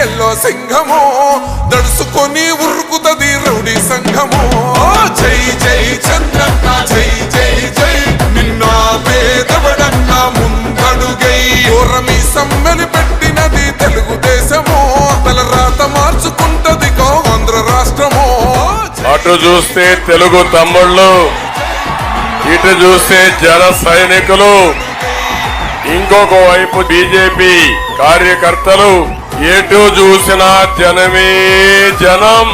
yellow సింహము దడుసుకొని ఉరుకుతది rowdy సంఘము జై జై చంద్రన్న జై జై జై నిన్న పేదవడన్న ముందడుగై ఓరమి సమ్మెలి పెట్టినది తెలుగుదేశము తలరాత మార్చుకుంటది ఆంధ్ర రాష్ట్రము అటు చూస్తే తెలుగు తమ్ముళ్ళు ఇటు చూస్తే జన సైనికులు ఇంకొక వైపు బీజేపీ కార్యకర్తలు ఎటు చూసినా జనమే జనం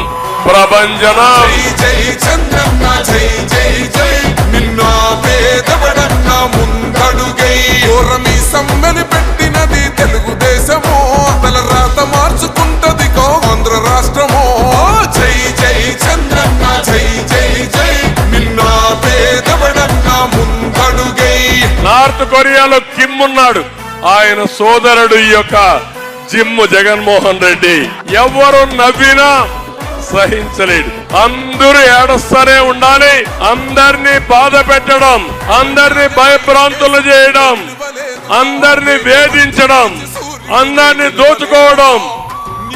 ప్రభంజనం జై చంద్రన్న జై జై జై నిన్న పేదవడన్న ముందడుగై ఓరమి సమ్మెలి పెట్టినది తెలుగుదేశము తలరాత మార్చుకుంటది ఆంధ్ర రాష్ట్రము జై జై చంద్రన్న జై జై జై నిన్న పేదవడన్న ముందడుగై నార్త్ కొరియాలో కిమ్ ఉన్నాడు ఆయన సోదరుడు ఈ యొక్క జిమ్ జగన్మోహన్ రెడ్డి ఎవరు నవ్వినా సహించలేడు అందరూ ఏడుస్తూనే ఉండాలి అందరినీ బాధ పెట్టడం అందరినీ భయభ్రాంతులు చేయడం అందరినీ వేధించడం అందరినీ దోచుకోవడం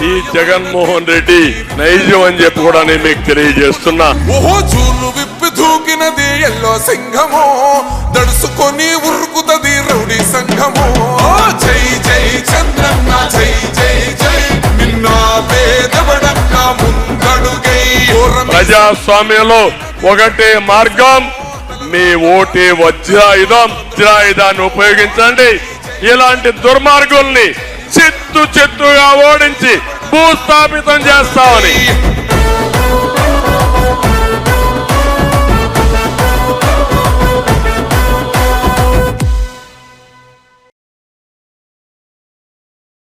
ఈ జగన్మోహన్ రెడ్డి నైజం అని చెప్పి కూడా నేను మీకు తెలియజేస్తున్నా ఓహో చూలు విప్పి దూకినది ఎల్లో సింహము దడుసుకొని ఉరుకుతది రౌడీ సంఘము జై జై చంద్రన్న జై జై జై నిన్న పేదవడన్న ముందడుగై ప్రజాస్వామ్యంలో ఒకటే మార్గం మీ ఓటే వజ్రాయుధాన్ని ఉపయోగించండి ఇలాంటి దుర్మార్గుల్ని చిత్తుగా ఓడించి భూస్థాపితం చేస్తామని